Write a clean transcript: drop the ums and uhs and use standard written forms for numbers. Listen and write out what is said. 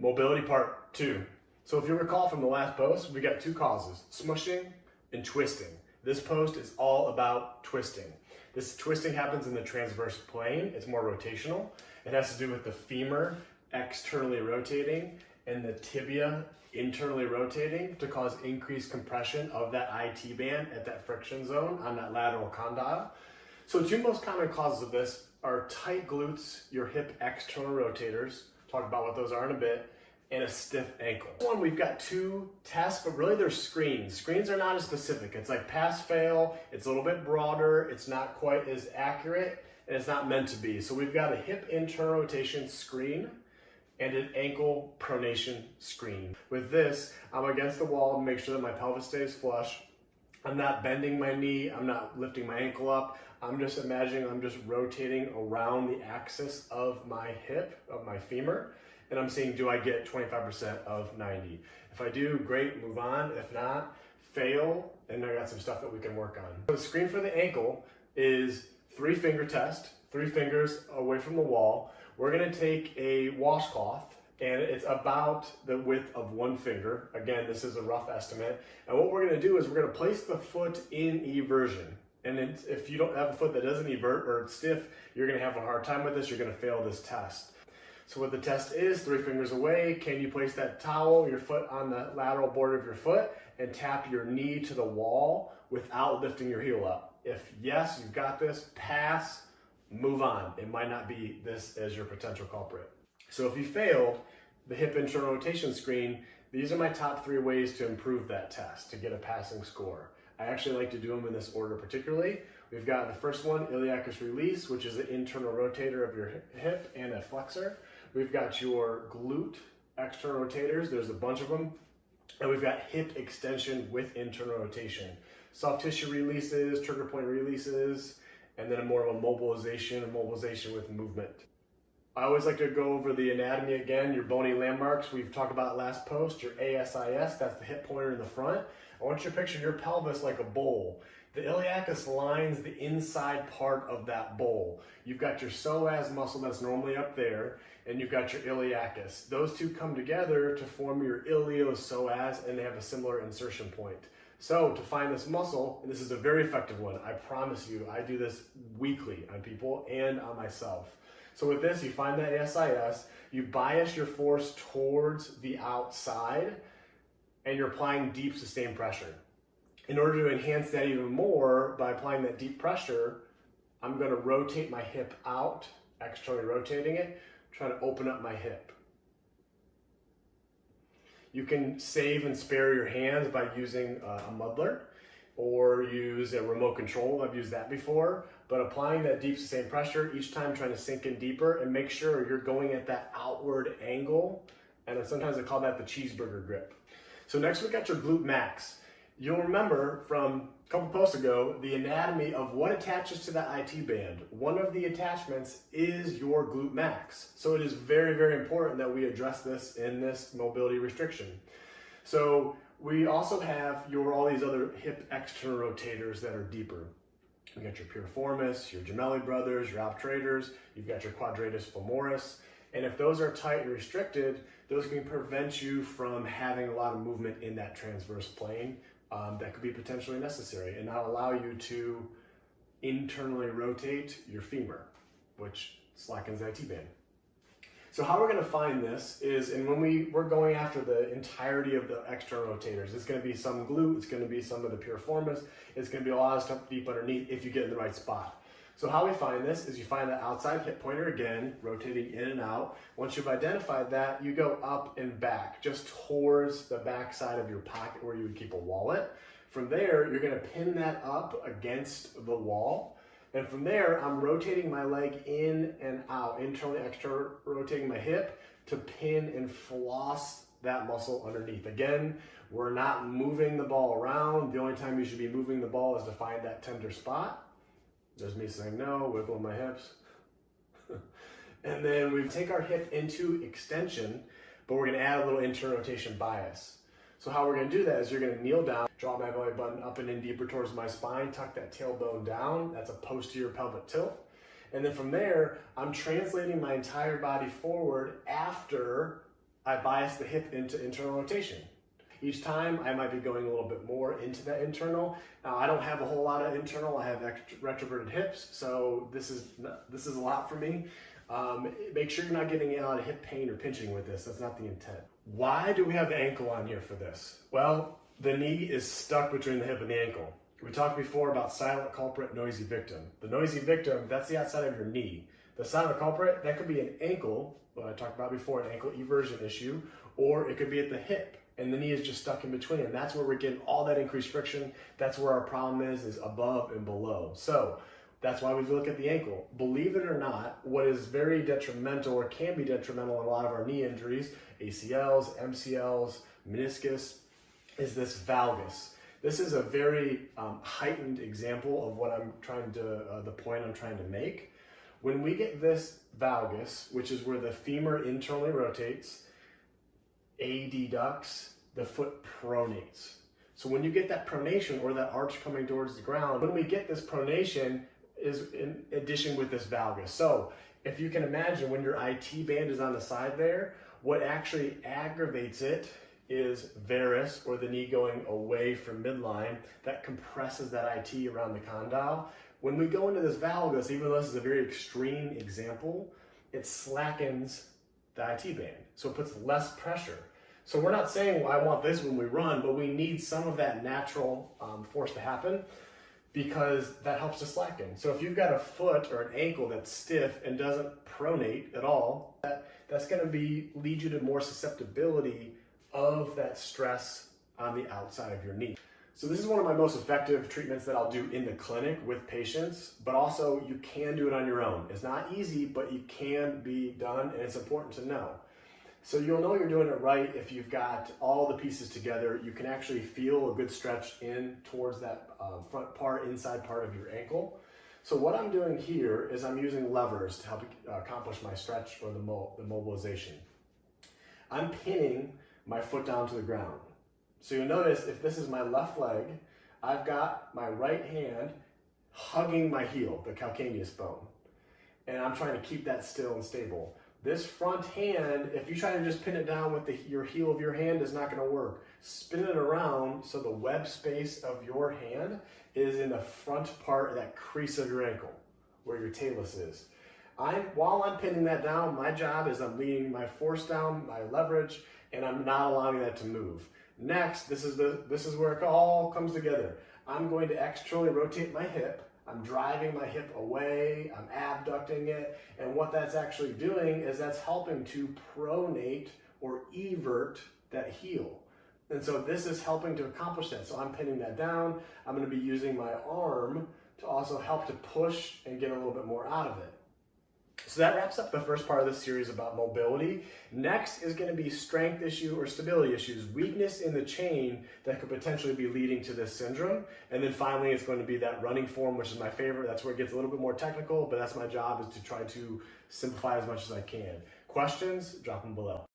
Mobility part 2. So if you recall from the last post, we got 2 causes, smushing and twisting. This post is all about twisting. This twisting happens in the transverse plane. It's more rotational. It has to do with the femur externally rotating and the tibia internally rotating to cause increased compression of that IT band at that friction zone on that lateral condyle. So 2 most common causes of this are tight glutes, your hip external rotators, talk about what those are in a bit, and a stiff ankle. One, we've got 2 tests, but really they're screens. Screens are not as specific. It's like pass-fail, it's a little bit broader, it's not quite as accurate, and it's not meant to be. So we've got a hip internal rotation screen and an ankle pronation screen. With this, I'm against the wall to make sure that my pelvis stays flush. I'm not bending my knee, I'm not lifting my ankle up. I'm just imagining I'm just rotating around the axis of my hip, of my femur, and I'm seeing, do I get 25% of 90? If I do, great, move on. If not, fail, and I got some stuff that we can work on. So the screen for the ankle is 3-finger test, 3 fingers away from the wall. We're gonna take a washcloth, and it's about the width of 1 finger. Again, this is a rough estimate. And what we're gonna do is we're gonna place the foot in eversion. And if you don't have a foot that doesn't evert or it's stiff, you're gonna have a hard time with this. You're gonna fail this test. So what the test is, 3 fingers away, can you place that towel, your foot on the lateral border of your foot, and tap your knee to the wall without lifting your heel up? If yes, you've got this, pass, move on. It might not be this as your potential culprit. So if you failed the hip internal rotation screen, these are my top 3 ways to improve that test, to get a passing score. I actually like to do them in this order particularly. We've got the first one, iliacus release, which is an internal rotator of your hip and a flexor. We've got your glute external rotators. There's a bunch of them. And we've got hip extension with internal rotation. Soft tissue releases, trigger point releases, and then more of a mobilization with movement. I always like to go over the anatomy again, your bony landmarks. We've talked about last post, your ASIS, that's the hip pointer in the front. I want you to picture your pelvis like a bowl. The iliacus lines the inside part of that bowl. You've got your psoas muscle that's normally up there, and you've got your iliacus. Those 2 come together to form your iliopsoas, and they have a similar insertion point. So to find this muscle, and this is a very effective one, I promise you, I do this weekly on people and on myself. So with this, you find that ASIS, you bias your force towards the outside, and you're applying deep sustained pressure. In order to enhance that even more, by applying that deep pressure, I'm gonna rotate my hip out, externally rotating it, trying to open up my hip. You can save and spare your hands by using a muddler or use a remote control. I've used that before, but applying that deep sustained pressure each time, trying to sink in deeper and make sure you're going at that outward angle. And then sometimes I call that the cheeseburger grip. So next we got your glute max. You'll remember from a couple posts ago, the anatomy of what attaches to that IT band. One of the attachments is your glute max. So it is very, very important that we address this in this mobility restriction. So we also have all these other hip external rotators that are deeper. You got your piriformis, your gemelli brothers, your obturators, you've got your quadratus femoris. And if those are tight and restricted, those can prevent you from having a lot of movement in that transverse plane that could be potentially necessary and not allow you to internally rotate your femur, which slackens the IT band. So how we're gonna find this is, and when we're going after the entirety of the external rotators, it's gonna be some glute, it's gonna be some of the piriformis, it's gonna be a lot of stuff deep underneath if you get in the right spot. So how we find this is you find that outside hip pointer again, rotating in and out. Once you've identified that, you go up and back, just towards the back side of your pocket where you would keep a wallet. From there, you're gonna pin that up against the wall. And from there, I'm rotating my leg in and out, internally, externally rotating my hip to pin and floss that muscle underneath. Again, we're not moving the ball around. The only time you should be moving the ball is to find that tender spot. There's me saying no, wiggling my hips. And then we take our hip into extension, but we're gonna add a little internal rotation bias. So how we're gonna do that is you're gonna kneel down, draw my belly button up and in deeper towards my spine, tuck that tailbone down. That's a posterior pelvic tilt. And then from there, I'm translating my entire body forward after I bias the hip into internal rotation. Each time I might be going a little bit more into that internal. Now I don't have a whole lot of internal, I have retroverted hips, so this is a lot for me. Make sure you're not getting a lot of hip pain or pinching with this, that's not the intent. Why do we have the ankle on here for this? Well, the knee is stuck between the hip and the ankle. We talked before about silent culprit, noisy victim. The noisy victim, that's the outside of your knee. The silent culprit, that could be an ankle, what I talked about before, an ankle eversion issue, or it could be at the hip, and the knee is just stuck in between, and that's where we're getting all that increased friction. That's where our problem is above and below. So that's why we look at the ankle. Believe it or not, what is very detrimental or can be detrimental in a lot of our knee injuries, ACLs, MCLs, meniscus, is this valgus. This is a very heightened example of what I'm trying to, the point I'm trying to make. When we get this valgus, which is where the femur internally rotates, adducts, the foot pronates. So when you get that pronation or that arch coming towards the ground, when we get this pronation is in addition with this valgus. So if you can imagine when your IT band is on the side there, what actually aggravates it is varus, or the knee going away from midline, that compresses that IT around the condyle. When we go into this valgus, even though this is a very extreme example, it slackens the IT band, so it puts less pressure. So we're not saying, well, I want this when we run, but we need some of that natural force to happen, because that helps to slacken. So if you've got a foot or an ankle that's stiff and doesn't pronate at all, that's going to lead you to more susceptibility of that stress on the outside of your knee. So this is one of my most effective treatments that I'll do in the clinic with patients, but also you can do it on your own. It's not easy, but it can be done, and it's important to know. So you'll know you're doing it right if you've got all the pieces together. You can actually feel a good stretch in towards that front part, inside part of your ankle. So what I'm doing here is I'm using levers to help accomplish my stretch or the mobilization. I'm pinning my foot down to the ground. So you'll notice if this is my left leg, I've got my right hand hugging my heel, the calcaneus bone. And I'm trying to keep that still and stable. This front hand, if you try to just pin it down with your heel of your hand, is not going to work. Spin it around so the web space of your hand is in the front part of that crease of your ankle, where your talus is. While I'm pinning that down, my job is I'm leaning my force down, my leverage, and I'm not allowing that to move. Next, this is where it all comes together. I'm going to externally rotate my hip. I'm driving my hip away, I'm abducting it, and what that's actually doing is that's helping to pronate or evert that heel. And so this is helping to accomplish that. So I'm pinning that down. I'm going to be using my arm to also help to push and get a little bit more out of it. So that wraps up the first part of this series about mobility. Next is going to be strength issue or stability issues, weakness in the chain that could potentially be leading to this syndrome. And then finally, it's going to be that running form, which is my favorite. That's where it gets a little bit more technical, but that's my job, is to try to simplify as much as I can. Questions? Drop them below.